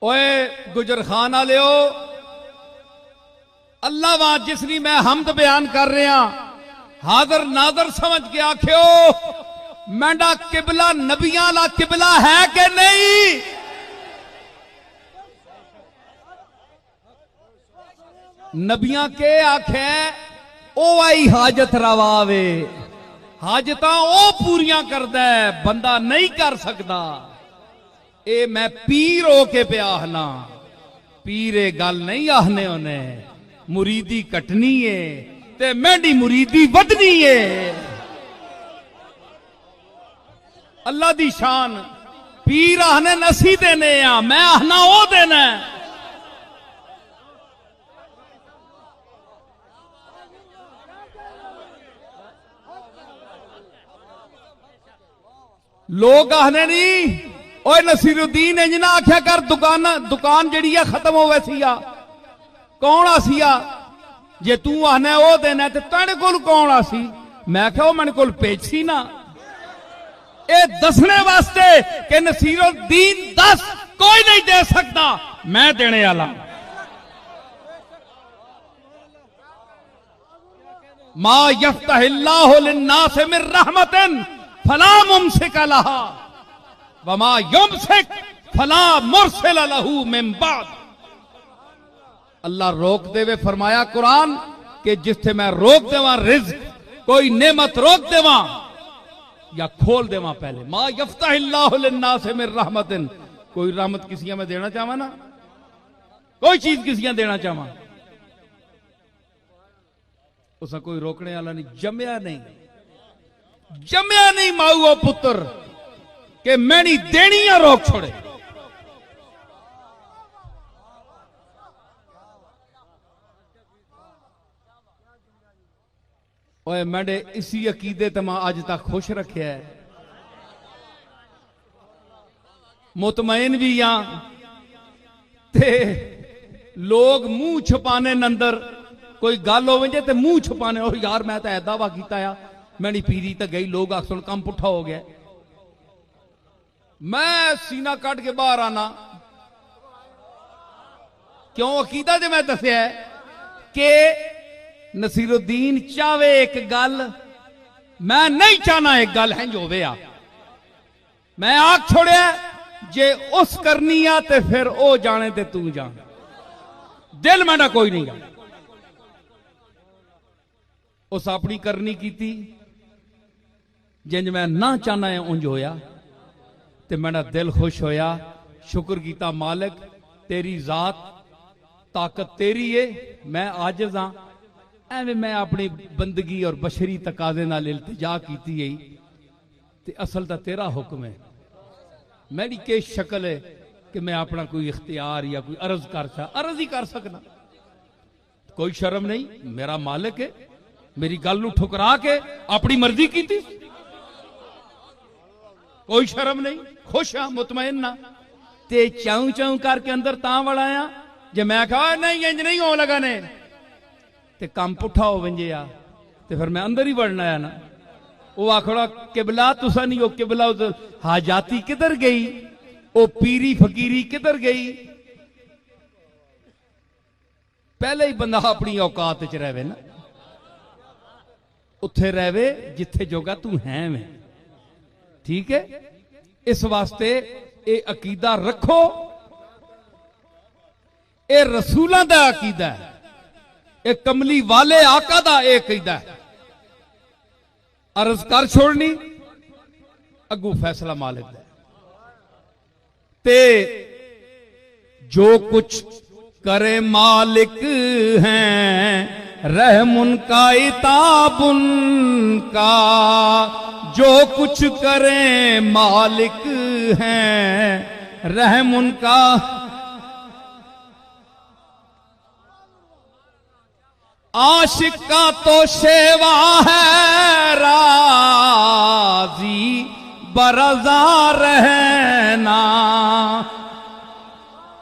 ओए गुजर खान आलियो अल्लाह वहां जिसनी मैं हमद बयान कर रहा हाजर नाजर समझ के आखियो मैंडा किबला नबियां ला किबला है कि नहीं। नबियां के आखे ओ आई हाजत रवावे हाजत ओ पूरियां करदा है बंदा नहीं कर सकता। ए मैं पीर हो के पे आहना पीरे गल नहीं आहने उन्हें मुरीदी कटनी है ते मेरी मुरीदी वधनी है। अल्लाह दी शान पीर आहने नसी देने आ मैं आहना ओ देना। लोग आहने नहीं ओए नसीरुद्दीन इंज ना आख्या कर दुकान जड़ी है खत्म हो वैसी आ कौन आसिया जे तू आहना ओ देना ते तेरे कोल कौन आसी। मैं क्या मेरे कोल पेची ना ए दसने वास्ते कि नसीरुद्दीन दस कोई नहीं दे सकता मैं देने वाला। मा यफ्तहिल्लाहु लिन्नास मिन रहमतिन फला मुमसिक लहा वमा युमसिक फला मुरसिल लहू मिन बाद। अल्लाह रोक देवे फरमाया कुरान के जिससे मैं रोक देवा रिज्क कोई नेमत रोक देवा या खोल देवा पहले। मा यफ्तहिल्लाहु लिन्नास मिन रहमतिन कोई रहमत किसी में देना चाहवा ना कोई चीज किसी देना चाहवा उसा कोई रोकने वाला नहीं जमया नहीं माऊ पुत्र के मैनी देनिया रोक छोड़े। ओए मैंने इसी अकीदे ते मैं अज तक खुश रखे है मुतमईन भी हां ते लोग मुंह छुपाने अंदर कोई गल हो ते मुंह छुपाने ओ यार मैं तो ऐ दावा किया मैंने पीरी तो गई लोग आखन काम पुठा हो गया। मैं सीना कट के बाहर आना क्यों अकीदा जो मैं दसिया कि नसीरुद्दीन चावे एक गल मैं नहीं चाहना एक गल है जो वे मैं आख छोड़िया जे उस करनी आ ते फिर ओ जाने ते तू जान दिल मेरा कोई नहीं जाने उस अपनी करनी की जिंज मैं ना चाहना है उंज होया ते मेरा दिल खुश होया। शुक्र कीता मालिक तेरी जात ताकत तेरी है मैं आजिज़ हाँ एवं मैं अपनी बंदगी और बशरी तकाजे नाल इल्तिजा कीती है ते असल ता तेरा हुक्म है मेरी के शक्ल है कि मैं अपना कोई इख्तियार या कोई अर्ज ही कर सकना कोई शर्म नहीं मेरा मालिक है मेरी गल नूं ठुकरा के अपनी मर्जी की थी कोई शर्म नहीं खुश हाँ मुतमईन ना ते चाऊ चाऊ करके अंदर तां वाला आ जे मैं कहा नहीं इंज नहीं हो लगा ने ते काम पुठा हो वंजे आ ते फिर मैं अंदर ही वड़ना है ना वो आखड़ा किबला तुसा नहीं हो किबला हाजाती किधर गई वो पीरी फकीरी किधर गई। पहले ही बंदा अपनी औकात च रहे ना उत्थे रहे जिथे जोगा तू है मैं ठीक है। इस वास्ते ये अकीदा रखो ये रसूलों का अकीदा है ये कमली वाले आका दा ये अकीदा है। अर्ज कर छोड़नी अगू फैसला मालिक दा ते जो कुछ करे मालिक हैं रहमुन का इताबुन का जो कुछ करे मालिक हैं रहमुन का आशिक का तो शेवा है राजी बरजा रहना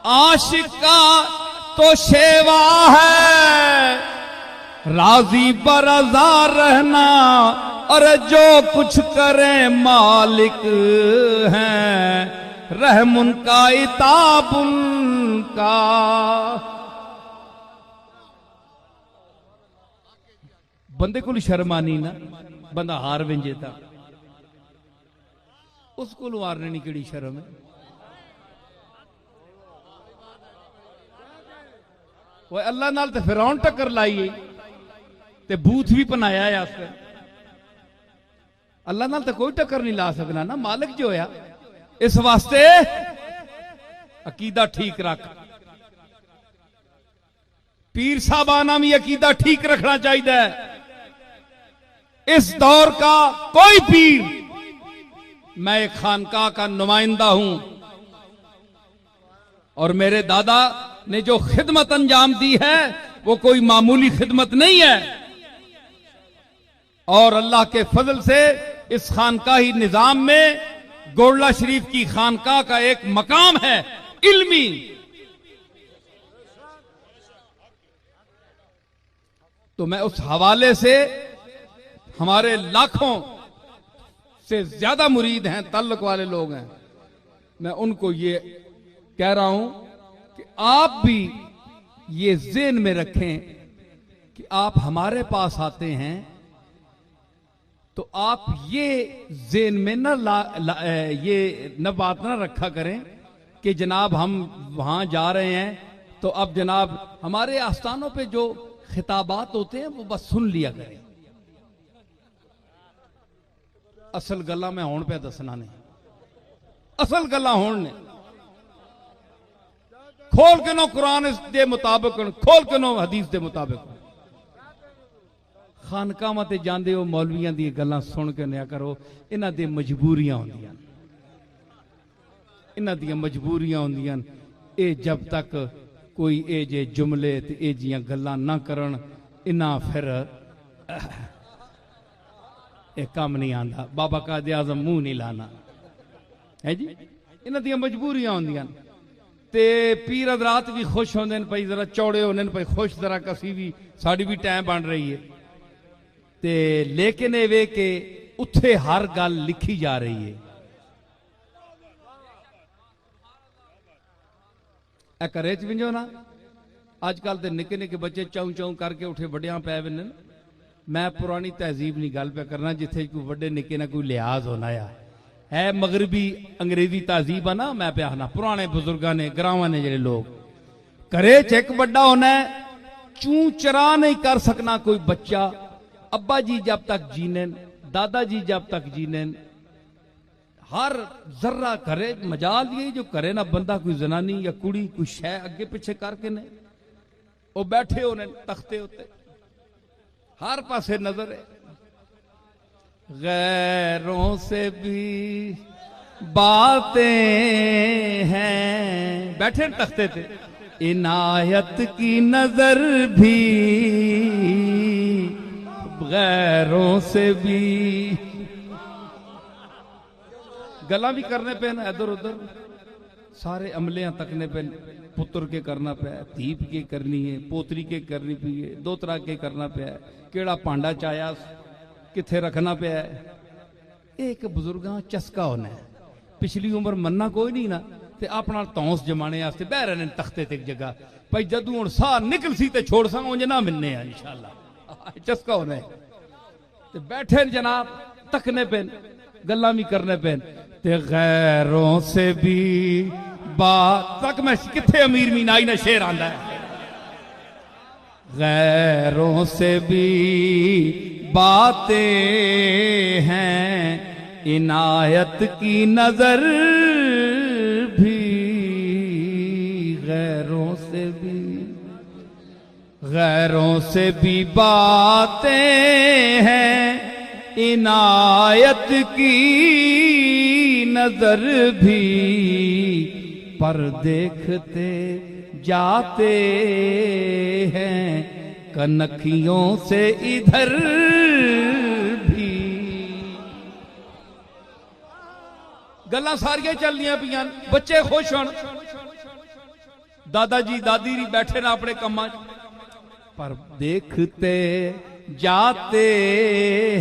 आशिक का तो शेवा है राजी बरजा रहना और जो कुछ करे मालिक हैं रहम उनका इताब उनका। बंदे को शर्म आनी ना, बंदा हार विंजे था उसको हारने की केड़ी शर्म है। वो अल्लाह नाल ते फिरौन टक्कर लाई ते बूथ भी पनाया है आस्ते। अल्लाह नाल ते कोई टक्कर नहीं ला सकना ना, मालिक जो होया। इस वास्ते अकीदा ठीक रख, पीर साहबाना भी अकीदा ठीक रखना चाहिए। इस दौर का कोई पीर, मैं एक खानकाह का नुमाइंदा हूं और मेरे दादा ने जो खिदमत अंजाम दी है वो कोई मामूली खिदमत नहीं है। और अल्लाह के फजल से इस खानकाही निजाम में गोरला शरीफ की खानकाह का एक मकाम है इल्मी। तो मैं उस हवाले से हमारे लाखों से ज्यादा मुरीद हैं, तल्लुक वाले लोग हैं, मैं उनको ये कह रहा हूं कि आप भी ये ज़हन में रखें कि आप हमारे पास आते हैं तो आप ये ज़हन में ये न बात ना रखा करें कि जनाब हम वहां जा रहे हैं तो अब जनाब हमारे आस्थानों पे जो खिताबात होते हैं वो बस सुन लिया करें। असल गल्ला मैं हुण पे दसना नहीं, असल गल्ला हुण ने खोल के नो कुरान के मुताबिक, खोल के नो हदीस के मुताबिक। खानकावां ते जांदे हो मौलवियां दी गल्लां सुन के नया करो, इन्हां दी मजबूरियां होंदियां, इन्हां दी मजबूरियां होंदियां। ये जब तक कोई ए जे जुमले ते ए जियां गल्लां ना करन, इन्हां फिर एक काम नहीं आंदा। बाबा कादे आज़म मुंह नहीं लाना है जी, इन्हां दी मजबूरियां होंदियां। ते पीर हज़रात भी खुश होंदे ने, भाई जरा चौड़े होने भाई खुश, जरा कसी भी साड़ी भी टाइम बन रही है। ते लेकिन ये वे के उत्थे हर गल लिखी जा रही है। घरे च विंजो ना, अजकल तो निके निके बच्चे चाऊ चाऊ करके उठे वड्डियां पै वेंदे ने। मैं पुरानी तहजीब नहीं गल पे करना, जिथे कोई वड्डे निके ना कोई लिहाज होना है मगरबी अंग्रेजी तहजीब है ना। मैं पे आखना पुराने बुजुर्गों ने, ग्रावां ने जेडे लोग, घरे च एक बड़ा होना है, चू चरा नहीं कर सकना कोई बच्चा। अब्बा जी जब तक जीने, दादाजी जब तक जीने, हर जर्रा करे मजाल ये जो करे ना बंदा, कोई जनानी या कुड़ी कोई शह अगे पिछे करके ने वो बैठे होने तख्ते उत्ते, हर पासे नजर है। गैरों से भी बातें हैं, बैठे तख्ते थे, इनायत की नजर भी गैरों से भी। गला भी करने पे ना इधर उधर, सारे अमलियां तकने पे, पुत्र के करना पे, धीप के करनी है, पोतरी के करनी पी है, दो तरह के करना पे है, केड़ा भांडा चाया किथे रखना पे है। एक बुजुर्गां चस्का होना है, पिछली उम्र मन्ना कोई नहीं ना, ते अपना तौंस जमाने वास्ते बह रहे हैं तख्ते ते एक जगह, भाई जदू हुण साह निकल सी ते छोड़ सा उंज ना मिलने हैं इंशाअल्लाह। चस्का होना है ते बैठे जनाब तकने पे, गल्लां भी करने पे। ते गैरों से भी बात तक, मैं किथे अमीर मीनाई ना शेर आंदा है, गैरों से भी बातें हैं, इनायत की नजर भी गैरों से भी बातें हैं, इनायत की नजर भी, पर देखते जाते हैं कनखियों से इधर भी। गल्लां सारियां चलदियां पियां, बच्चे खुश होन, दादाजी दादी भी बैठे ना अपने कम्मां च, पर देखते जाते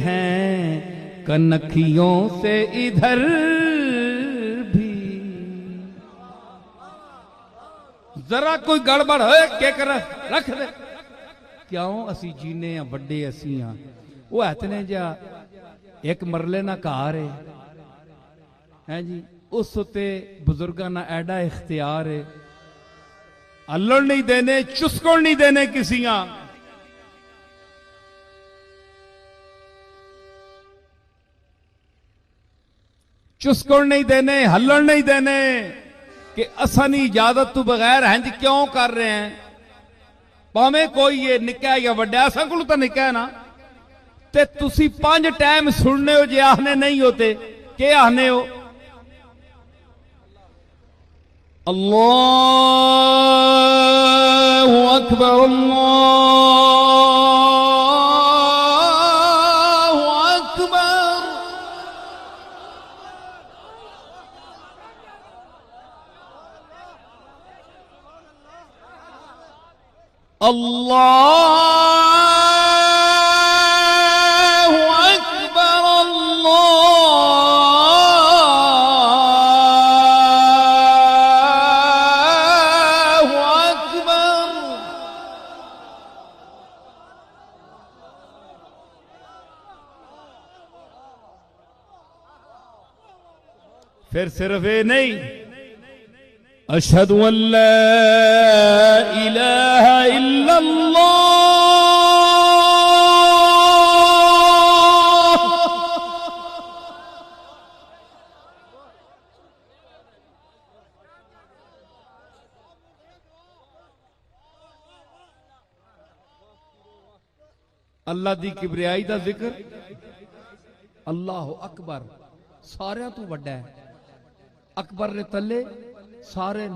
हैं कनखियों से इधर भी। जरा कोई गड़बड़ होए के कर रख दे क्यों असी जीने आ वड्डे असी हाँ वो इतने जा एक मरले ना घर है जी उस उत्ते बुजुर्गों ना एडा इख्तियार है हलन नहीं देने चुस्कण नहीं देने किसी चुस्कण नहीं देने हलन नहीं देने कि असनी इजाजत तो बगैर हैं जी क्यों कर रहे हैं भावे कोई ये निका या वड्डा असा को तो निका है ना ते तुसी 5 टाइम सुनने हो जे आने नहीं होते के आने हो अल्लाहु अकबर अल्लाहु अकबर अल्लाहु अकबर अल्लाहु अकबर। फिर सिर्फ ये नहीं अशहदु अल्ला इलाहा इल्लल्लाह अल्लाह दी किबरियाई दा जिक्र अल्लाह अकबर सारियां तू वड्डा है अकबर ने तले सारे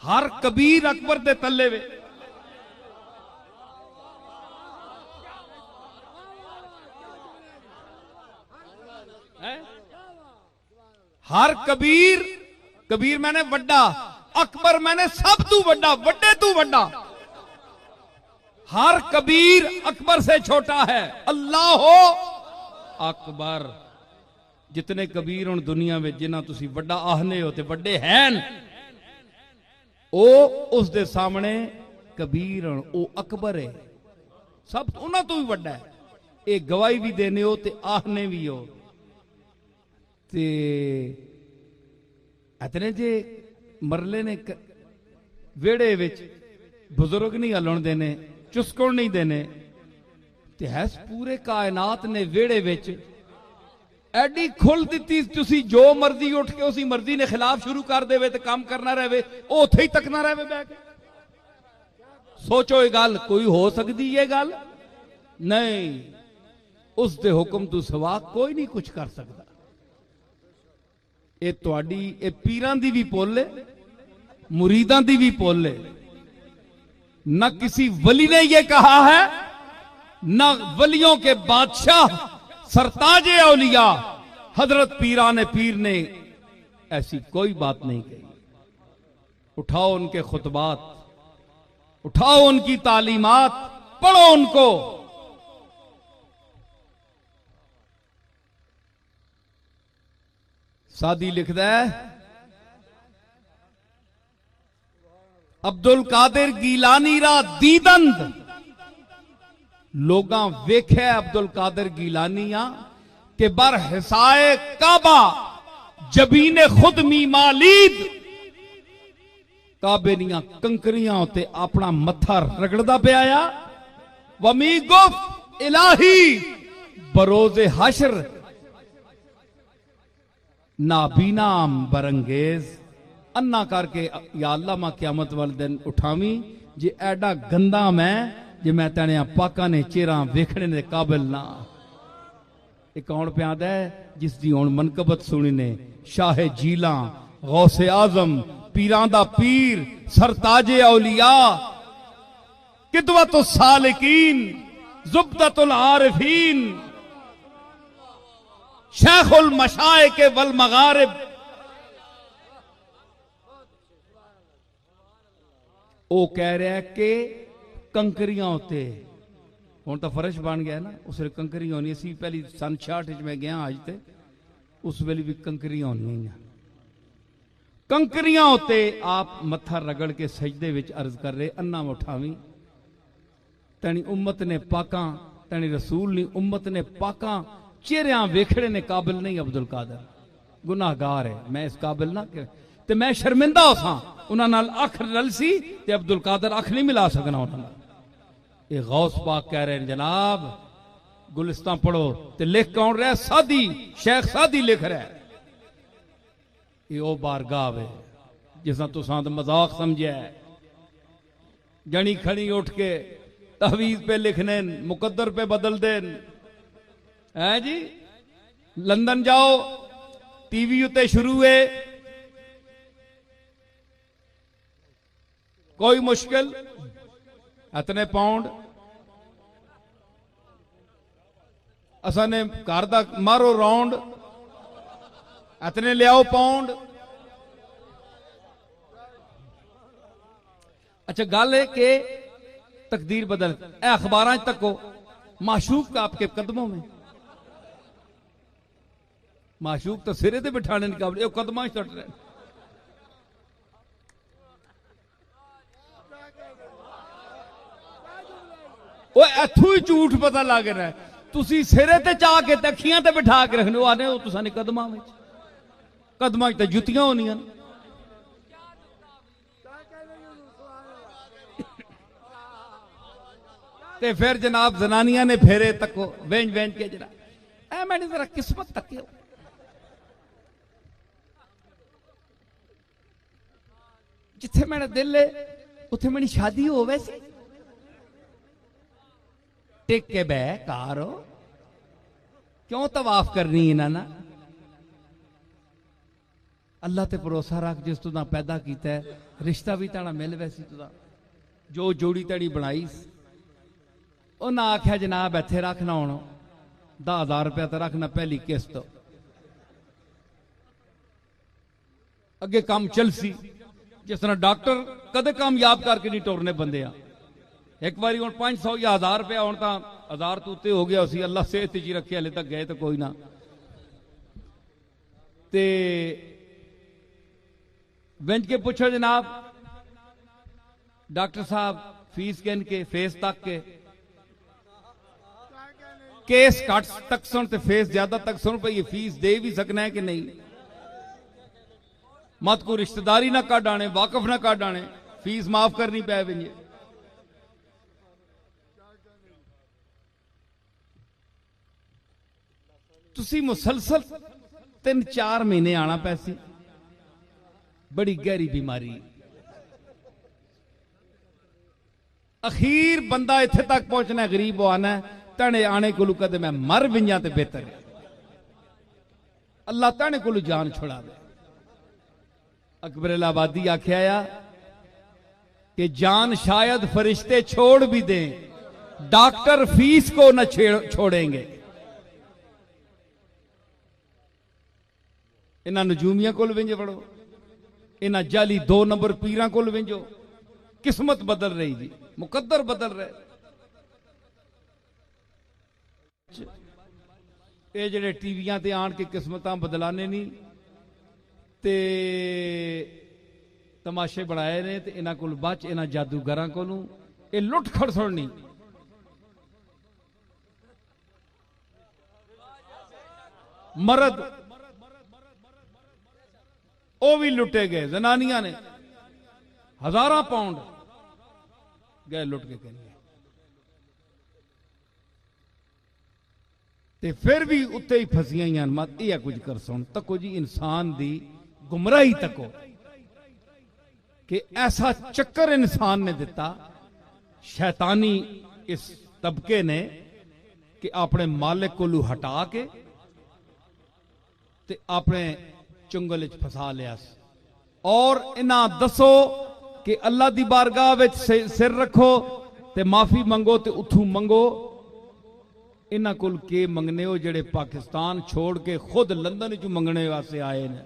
हर कबीर अकबर दे तले वे हर कबीर कबीर मैंने वड्डा अकबर मैंने सब तू वड्डा वड्डे तू वड्डा हर कबीर अकबर से छोटा है अल्लाह अकबर जितने कबीर हूं दुनिया में जिन्हें तुसी वड्डा आहने हो ते वड्डे हैं ओ उस दे सामने कबीर हूं ओ अकबर है सब उन्हां तो भी वड्डा है ये गवाही भी देने हो ते आहने भी हो ते इतने जे मरले ने वेड़े विच बुजुर्ग नहीं हलन देने चुस्कण नहीं देने ते है पूरे कायनात ने वेड़े विच एडी खुल दी तुसी जो मर्जी उठ के उसी मर्जी ने खिलाफ शुरू कर दे तो काम करना रहे उथे ही तकना रहे बैठ सोचो ये गल कोई हो सकती है गल नहीं उस दे हुक्म तो सवा कोई नहीं कुछ कर सकता ये तुहाडी ये पीरां दी भी पुल है मुरीदां दी भी पुल है न किसी वली ने यह कहा है न वलियों के बादशाह सरताजे औलिया हजरत पीराने पीर ने ऐसी कोई बात नहीं कही उठाओ उनके खुतबात उठाओ उनकी तालीमात पढ़ो उनको सादी लिखदा है अब्दुल कादिर गीलानी रा दीदंद लोगां वेख्या अब्दुल कादिर गीलानिया के बर हिसाए काबा जबीने खुद मीमालीद काबे दियां कंकरियां उत्ते अपना मत्था रगड़दा पिया वमी गुफ इलाही बरोजे हशर नाबीनाम बरंगेज अन्ना करके या अल्लाह मां क्यामत वाले दिन उठावी जे एडा गंदा मैं जे मैं तेने पाका ने चेहरा वेखने के काबिल ना एक कौन प्याद है जिसकी हुण मनकबत सुनी ने शाह जीला गौसे आजम पीरां दा पीर सरताजे औलिया किदवतुस सालिकीन जुब्दतुल आरिफीन शेखुल मशाइख वल मगारिब वो कह रहा है कि कंकरियां होते हुण तो फर्श बन गया ना उस वे कंकरियां होनी सी पहली सन 66 मैं गया अज ते उस वेले भी कंकरियां होनियां कंकरियां उत्ते आप मत्था रगड़ के सजदे विच अर्ज कर रहे, अन्ना उठावी तनी उम्मत ने पाका, तनी रसूल नी उम्मत ने पाका, चेहरियां वेखड़े ने काबिल नहीं अब्दुल कादर, गुनाहगार है, मैं इस काबिल ना ते मैं शर्मिंदा हो सा, उन्हां नाल अख रल सी ते अब्दुल कादर अख नहीं मिला सकना उन्हां नाल। ये गौस पाक कह रहे हैं जनाब, गुलिस्तान पढ़ो ते लिख कौन रहा, सादी शेख सादी लिख रहा है, ये ओ बारगाह है जिसा तुसा तो मजाक समझा है। जनी खड़ी उठ के तहवीज पे लिखने, मुकद्दर पे बदल देन है जी। लंदन जाओ, टीवी उत्ते शुरू है, कोई मुश्किल, इतने पाउंड असा ने घर दा मारो राउंड, इतने लियाओ पाउंड। अच्छा गल है कि तकदीर बदल, अखबार तक हो, माशूक का आपके कदमों में, माशूक तो सिरे ते बिठाने के काबिल, कदम सट रहे। वो इथों ही झूठ पता लग रहा है, तुसी सिरे ते चाह के अखियां ते बिठा के रखने, आने तुसा ने कदमां विच, कदमां च जुतियां होनियां। ते फिर जनाब जनानियां ने फेरे तको वेंज वेंज के जरा ऐ मैंने जरा किस्मत तकियो, जिथे मेरा दिल है उथे मेरी शादी हो, वैसे टेक के बह कारो क्यों तवाफ करनी इन्हां ना। अल्लाह ते भरोसा रख, जिस तुदा पैदा किया है, रिश्ता भी ताड़ा मिल वैसी तुदा, जो जोड़ी तड़ी बनाई उन्हें आख्या जनाब इत्थे रखना, हूं 10,000 रुपया तो रखना पहली किस्त, अगे काम चलसी। जिस तरह डॉक्टर कदे कामयाब करके नहीं टुरने बंदे, एक बार हूँ 500 या 1000 रुपया, हूं तो 1000 तो उत्ते हो गया, अल्लाह सेहत जी रखे, हले तक गए तो कोई ना। ते बेंच के पूछो जनाब डॉक्टर साहब फीस किन के, फेस तक के, केस कट तक सुन ते फेस ज्यादा तक सुन पे, ये फीस दे भी सकना है कि नहीं, मत को रिश्तेदारी ना काट आने, वाकफ ना काट आने, फीस माफ करनी पै भी। तुसी मुसलसल 3-4 महीने आना पैसी, बड़ी गहरी बीमारी, अखीर बंदा इत्थे तक पहुंचना, गरीब हो आना तने आने को कदे मैं मर बिंजा ते बेहतर है, अल्लाह तने को जान छुड़ा दे। अकबर इलाहाबादी आख्या कि जान शायद फरिश्ते छोड़ भी दें, डॉक्टर फीस को न छोड़ेंगे। इन्हां नजूमियां कोल विंज वड़ो, इन्हां जाली 2 नंबर पीरां कोल विंजो, किस्मत बदल रही जी, मुकद्दर बदल रहे। ये जेडे टीवियां ते आन के किस्मतां बदलाने नहीं ते तमाशे बनाए ने, ते इन्हां कोल बच, इन्हां जादूगरां कोलों ये लुट खड़सुड़नी। मर्द वो भी लुटे गए, जनानियां ने 1000 पाउंड गए लुट के कहने, ते फिर भी उत्ते ही फसियां मत यह कुछ कर सुन तको जी, इंसान दी गुमराही तको कि ऐसा चक्कर इंसान ने दिता शैतानी इस तबके ने कि अपने मालिक को हटा के ते अपने चुंगल च फसा लिया। और इन्हां दसो कि अल्लाह दी बारगाह विच सिर रखो ते माफी मंगो ते उथू मंगो, इन्हां कोल के मंगने हो जेड़े पाकिस्तान छोड़ के खुद लंदन च मंगने वास्ते आए ने,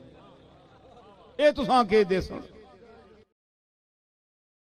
ये तुसां के दे सुन।